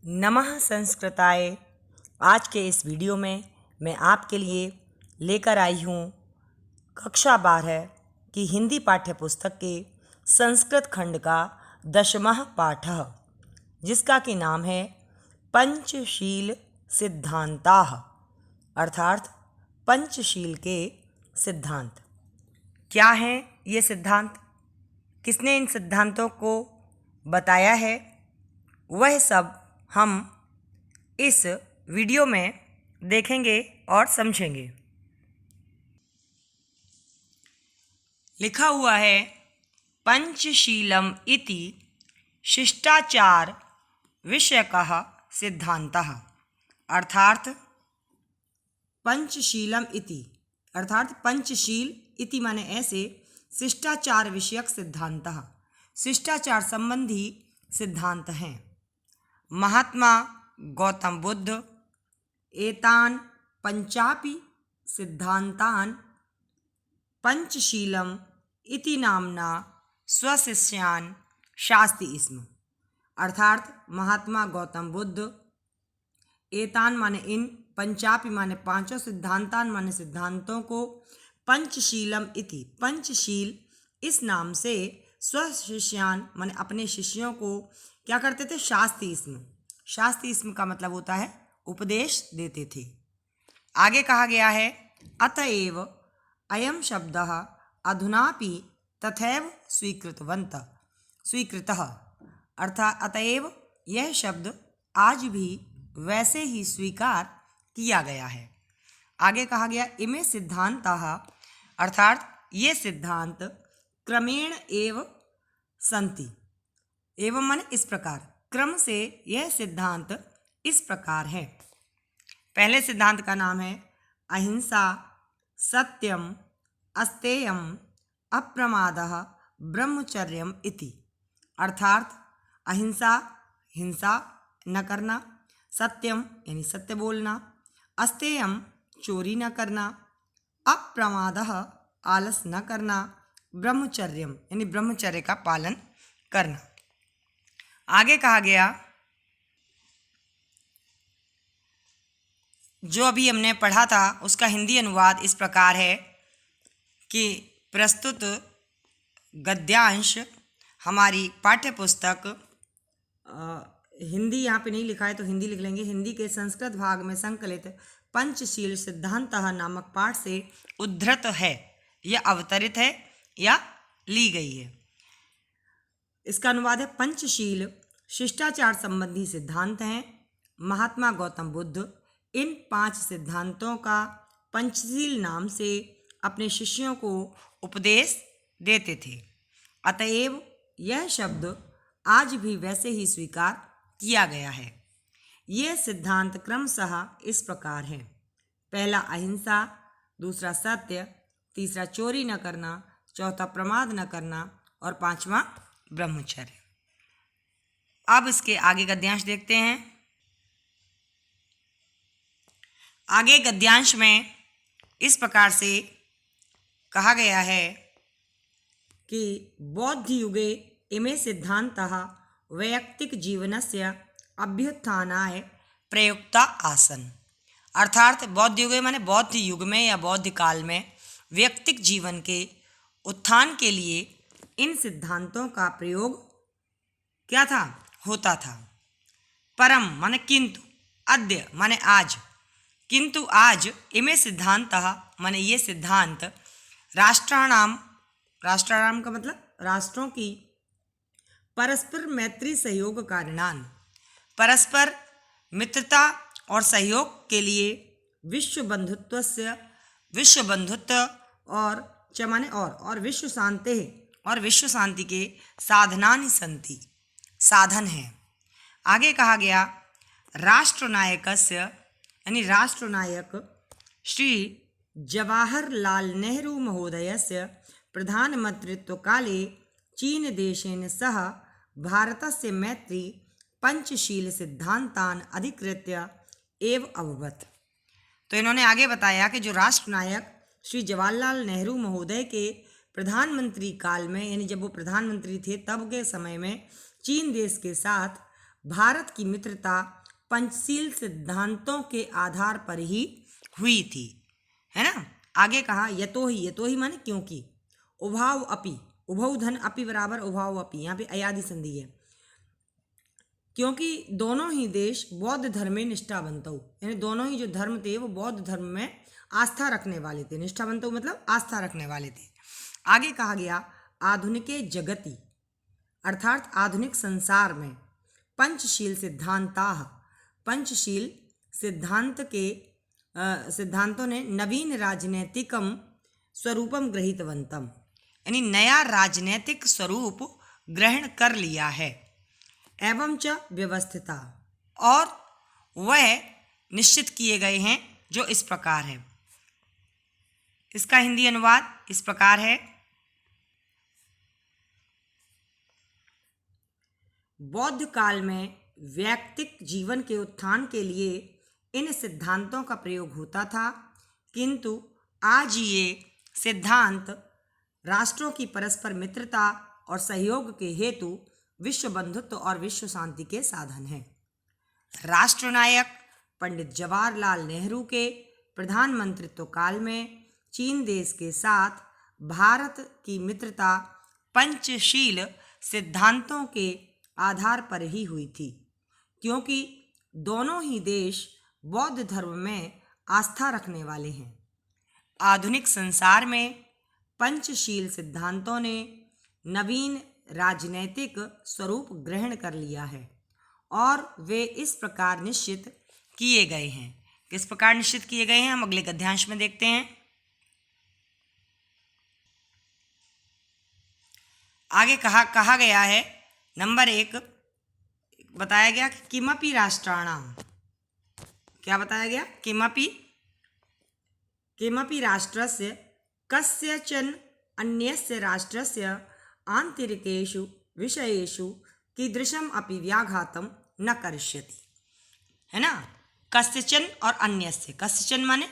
नमः संस्कृताय। आज के इस वीडियो में मैं आपके लिए लेकर आई हूँ कक्षा 12 की हिंदी पाठ्य पुस्तक के संस्कृत खंड का 10वां पाठ, जिसका कि नाम है पंचशील सिद्धांताः, अर्थात पंचशील के सिद्धांत। क्या हैं ये सिद्धांत, किसने इन सिद्धांतों को बताया है, वह सब हम इस वीडियो में देखेंगे और समझेंगे। लिखा हुआ है पंचशीलम इति शिष्टाचार विषयकः सिद्धांतः, अर्थात पंचशीलम इति अर्थात पंचशील इति माने ऐसे, शिष्टाचार विषयक सिद्धांतः, शिष्टाचार संबंधी सिद्धांत हैं। महात्मा गौतम बुद्ध एतान पंचापि सिद्धांतान पंचशीलम इति नामना स्वशिष्यान शास्ति स्म, अर्थात महात्मा गौतम बुद्ध एतान माने इन, पंचापि माने पांचों, सिद्धांतान माने सिद्धांतों को, पंचशीलम इति पंचशील इस नाम से, स्वशिष्यान माने अपने शिष्यों को क्या करते थे, शास्ति स्म। शास्ति स्म का मतलब होता है उपदेश देते थे। आगे कहा गया है अतएव अयम शब्दः अधुनापि तथैव स्वीकृतः, अर्थात अतएव यह शब्द आज भी वैसे ही स्वीकार किया गया है। आगे कहा गया इमे सिद्धांताः, अर्थात ये सिद्धांत क्रमेण एव सन्ति, एवं माने इस प्रकार, क्रम से यह सिद्धांत इस प्रकार है। पहले सिद्धांत का नाम है अहिंसा, सत्यम, अस्तेयम, अप्रमादः, ब्रह्मचर्यम इति, अर्थात अहिंसा, हिंसा न करना, सत्यम यानी सत्य बोलना, अस्तेयम चोरी न करना, अप्रमादः आलस न करना, ब्रह्मचर्यम यानी ब्रह्मचर्य का पालन करना। आगे कहा गया, जो अभी हमने पढ़ा था उसका हिंदी अनुवाद इस प्रकार है कि प्रस्तुत गद्यांश हमारी पाठ्य पुस्तक, हिंदी यहाँ पे नहीं लिखा है तो हिंदी लिख लेंगे, हिंदी के संस्कृत भाग में संकलित पंचशील सिद्धांतः नामक पाठ से उद्धृत है, यह अवतरित है या ली गई है। इसका अनुवाद है पंचशील शिष्टाचार संबंधी सिद्धांत हैं। महात्मा गौतम बुद्ध इन 5 सिद्धांतों का पंचशील नाम से अपने शिष्यों को उपदेश देते थे। अतएव यह शब्द आज भी वैसे ही स्वीकार किया गया है। ये सिद्धांत क्रमशः इस प्रकार हैं। पहला अहिंसा, दूसरा सत्य, तीसरा चोरी न करना, चौथा प्रमाद न करना और 5वां ब्रह्मचर्य। अब इसके आगे गद्यांश देखते हैं। आगे गद्यांश में इस प्रकार से कहा गया है कि बौद्ध युगे इमे सिद्धांतः वैयक्तिक जीवनस्य अभ्युत्थानाय प्रयुक्ता आसन, अर्थात बौद्ध युगे माने बौद्ध युग में या बौद्ध काल में व्यक्तिक जीवन के उत्थान के लिए इन सिद्धांतों का प्रयोग क्या था, होता था। परम माने किंतु, अद्य माने आज, किंतु आज इमे सिद्धांतः माने ये सिद्धांत राष्ट्राणाम का मतलब राष्ट्रों की परस्पर मैत्री सहयोग कारणान, परस्पर मित्रता और सहयोग के लिए विश्व बंधुत्व और चमाने और विश्व शांति और विश्व शांति के साधनानि सन्ति, साधन हैं। आगे कहा गया राष्ट्रनायकस्य यानी राष्ट्रनायक श्री जवाहरलाल नेहरू महोदयस्य प्रधानमन्त्रित्वकाले चीन देशेन सह भारतस्य मैत्री पंचशील सिद्धांतान अधिकृत्य एव अभवत्। तो इन्होंने आगे बताया कि जो राष्ट्रनायक श्री जवाहरलाल नेहरू महोदय के प्रधानमंत्री काल में, यानी जब वो प्रधानमंत्री थे तब के समय में, चीन देश के साथ भारत की मित्रता पंचशील सिद्धांतों के आधार पर ही हुई थी, है ना। आगे कहा यतो ही माने क्योंकि, उभाव अपि, उभौ धन अपि बराबर उभाव अपि, यहाँ पे अयादि संधि है, क्योंकि दोनों ही देश बौद्ध धर्म में निष्ठावंतौ, यानी दोनों ही जो धर्म थे वो बौद्ध धर्म में आस्था रखने वाले थे। निष्ठावंतौ मतलब आस्था रखने वाले थे। आगे कहा गया आधुनिके जगति, अर्थात आधुनिक संसार में, पंचशील सिद्धांताः, पंचशील सिद्धांत के सिद्धांतों ने नवीन राजनैतिकम स्वरूपम गृहीतवन्तम, यानी नया राजनैतिक स्वरूप ग्रहण कर लिया है। एवं च व्यवस्थिता, और वह निश्चित किए गए हैं जो इस प्रकार है। इसका हिंदी अनुवाद इस प्रकार है। बौद्ध काल में वैयक्तिक जीवन के उत्थान के लिए इन सिद्धांतों का प्रयोग होता था, किंतु आज ये सिद्धांत राष्ट्रों की परस्पर मित्रता और सहयोग के हेतु विश्व बंधुत्व और विश्व शांति के साधन हैं। राष्ट्रनायक पंडित जवाहरलाल नेहरू के प्रधानमंत्रित्व काल में चीन देश के साथ भारत की मित्रता पंचशील सिद्धांतों के आधार पर ही हुई थी, क्योंकि दोनों ही देश बौद्ध धर्म में आस्था रखने वाले हैं। आधुनिक संसार में पंचशील सिद्धांतों ने नवीन राजनैतिक स्वरूप ग्रहण कर लिया है और वे इस प्रकार निश्चित किए गए हैं। किस प्रकार निश्चित किए गए हैं हम अगले गद्यांश में देखते हैं। आगे कहा गया है, नंबर 1 बताया गया कि किमपि राष्ट्राणाम, क्या बताया गया, किमपि राष्ट्रस्य कस्यचन अन्यस्य राष्ट्रस्य आंतरिकेषु विषयेषु कीदृशम अपि व्याघातम न करिष्यति, है ना। कस्यचन और अन्यस्य, कस्यचन माने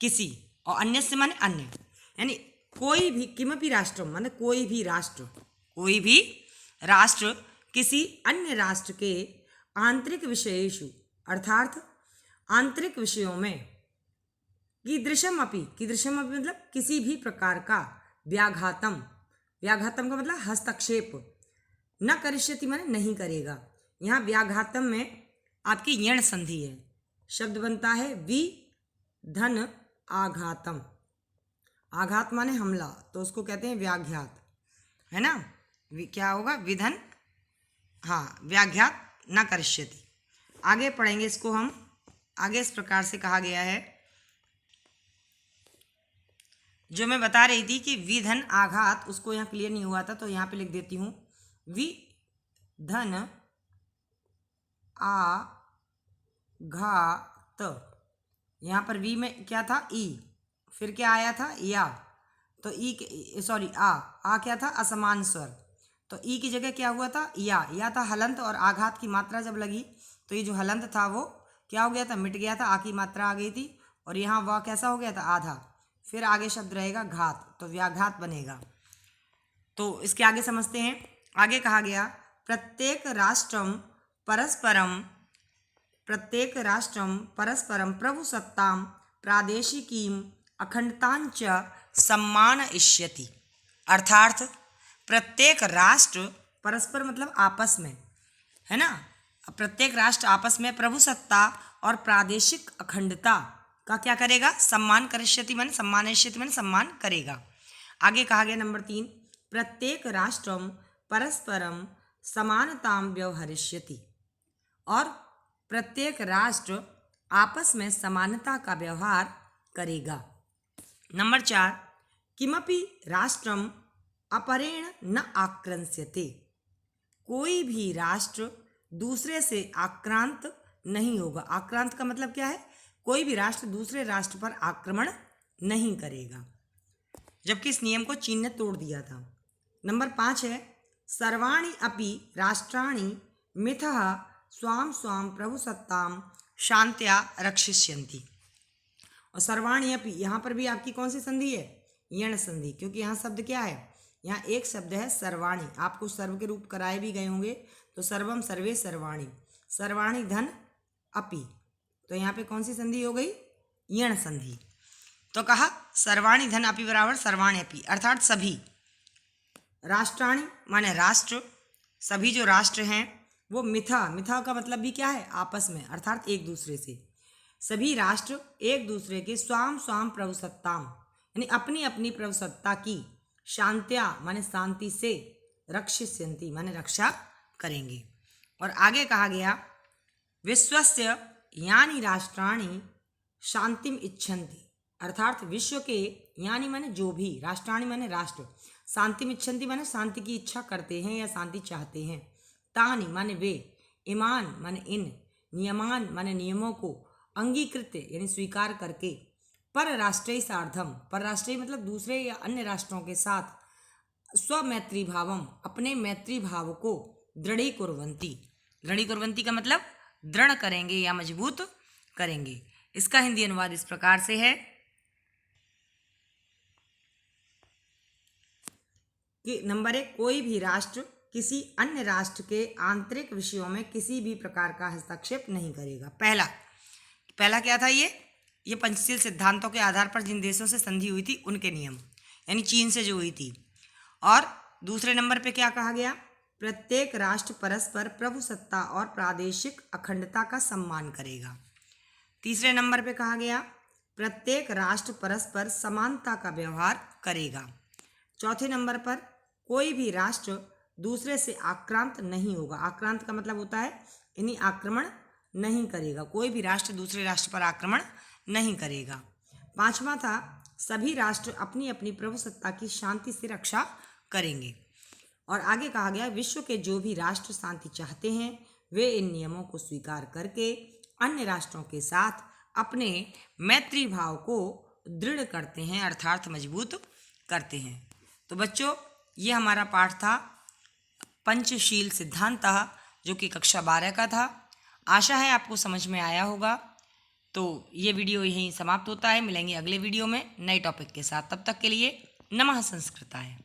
किसी और अन्यस्य माने अन्य, यानी कोई भी, किमपि राष्ट्र माने कोई भी राष्ट्र, कोई भी राष्ट्र किसी अन्य राष्ट्र के आंतरिक विषयेषु, अर्थात आंतरिक विषयों में, कीदृशम अपि मतलब किसी भी प्रकार का, व्याघातम का मतलब हस्तक्षेप, न करिष्यति माने नहीं करेगा। यहाँ व्याघातम में आपकी यण संधि है, शब्द बनता है वि धन आघातम, आघात माने हमला, तो उसको कहते हैं व्याघात, है ना। क्या होगा, विधन, हाँ, व्याघात न करिष्यति। आगे पढ़ेंगे इसको हम। आगे इस प्रकार से कहा गया है, जो मैं बता रही थी कि विधन आघात, उसको यहाँ क्लियर नहीं हुआ था तो यहाँ पे लिख देती हूँ, विधन आघात। यहाँ पर वी में क्या था, ई, फिर क्या आया था, या, तो ई, सॉरी, आ क्या था, असमान स्वर, तो ई की जगह क्या हुआ था, या था हलंत, और आघात की मात्रा जब लगी तो ये जो हलंत था वो क्या हो गया था, मिट गया था, आ की मात्रा आ गई थी, और यहाँ वह कैसा हो गया था, आधा, फिर आगे शब्द रहेगा घात, तो व्याघात बनेगा। तो इसके आगे समझते हैं। आगे कहा गया प्रत्येक राष्ट्रम परस्परम प्रभुसत्तां प्रादेशिकीं अखंडतांच सम्मानयिष्यति, अर्थात प्रत्येक राष्ट्र परस्पर मतलब आपस में, है ना, प्रत्येक राष्ट्र आपस में प्रभुसत्ता और प्रादेशिक अखंडता का क्या करेगा, सम्मान करिष्यति माने सम्मानयिष्यति माने सम्मान करेगा। आगे कहा गया नंबर 3, प्रत्येक राष्ट्रम परस्परम समानतां व्यवहरिष्यति, और प्रत्येक राष्ट्र आपस में समानता का व्यवहार करेगा। नंबर 4, किमपि राष्ट्रम अपरेण न आक्रांस्यते, कोई भी राष्ट्र दूसरे से आक्रांत नहीं होगा। आक्रांत का मतलब क्या है, कोई भी राष्ट्र दूसरे राष्ट्र पर आक्रमण नहीं करेगा, जबकि इस नियम को चीन ने तोड़ दिया था। नंबर 5 है, सर्वाणि अपि राष्ट्राणि मिथः स्वाम स्वाम प्रभुसत्तां शांत्या रक्षिष्यन्ति, और सर्वाणि अपि, यहाँ पर भी आपकी कौन सी संधि है, यण संधि, क्योंकि यहाँ शब्द क्या है, यहाँ एक शब्द है सर्वाणि, आपको सर्व के रूप कराए भी गए होंगे, तो सर्वम सर्वे सर्वाणि, सर्वाणि धन अपि, तो यहाँ पे कौन सी संधि हो गई? यण संधि। तो कहा सर्वाणि धन अपि बराबर सर्वाणि अपि, अर्थात सभी। राष्ट्राणि माने राष्ट्र, सभी जो राष्ट्र हैं वो मिथा, मिथा का मतलब भी क्या है? आपस में, अर्थात एक दूसरे से। सभी राष्ट्र एक दूसरे के स्वाम स्वाम प्रभुसत्ताम, यानी अपनी अपनी प्रभुसत्ता की, शांत्या माने शांति से, रक्षिष्यन्ति माने रक्षा करेंगे। और आगे कहा गया विश्वस्य यानि राष्ट्राणि शांतिम इच्छन्ति, अर्थात विश्व के यानी माने जो भी, राष्ट्राणि माने राष्ट्र, शांतिम इच्छन्ति माने शांति की इच्छा करते हैं या शांति चाहते हैं, तानि माने वे, इमान माने इन, नियमान माने नियमों को, अंगीकृत यानी स्वीकार करके, पर राष्ट्रीय सार्धम, पर राष्ट्रीय मतलब दूसरे या अन्य राष्ट्रों के साथ, स्वमैत्री भावम अपने मैत्री भाव को, दृढ़ीकुर्वन्ति, दृढ़ीकुर्वन्ति का मतलब दृढ़ करेंगे या मजबूत करेंगे। इसका हिंदी अनुवाद इस प्रकार से है कि नंबर 1, कोई भी राष्ट्र किसी अन्य राष्ट्र के आंतरिक विषयों में किसी भी प्रकार का हस्तक्षेप नहीं करेगा। पहला क्या था? ये पंचशील सिद्धांतों के आधार पर जिन देशों से संधि हुई थी उनके नियम, यानी चीन से जो हुई थी। और दूसरे नंबर पे क्या कहा गया? प्रत्येक राष्ट्र परस्पर प्रभुसत्ता और प्रादेशिक अखंडता का सम्मान करेगा। तीसरे नंबर पे कहा गया प्रत्येक राष्ट्र परस्पर समानता का व्यवहार करेगा। चौथे नंबर पर कोई भी राष्ट्र दूसरे से आक्रांत नहीं होगा। आक्रांत का मतलब होता है यानी आक्रमण नहीं करेगा, कोई भी राष्ट्र दूसरे राष्ट्र पर आक्रमण नहीं करेगा। पांचवा था सभी राष्ट्र अपनी अपनी प्रभुसत्ता की शांति से रक्षा करेंगे। और आगे कहा गया विश्व के जो भी राष्ट्र शांति चाहते हैं वे इन नियमों को स्वीकार करके अन्य राष्ट्रों के साथ अपने मैत्री भाव को दृढ़ करते हैं, अर्थात मजबूत करते हैं। तो बच्चों, ये हमारा पाठ था पंचशील सिद्धांतः, जो कि कक्षा 12 का था। आशा है आपको समझ में आया होगा। तो ये वीडियो यहीं समाप्त होता है। मिलेंगे अगले वीडियो में नए टॉपिक के साथ। तब तक के लिए नमः संस्कृताय।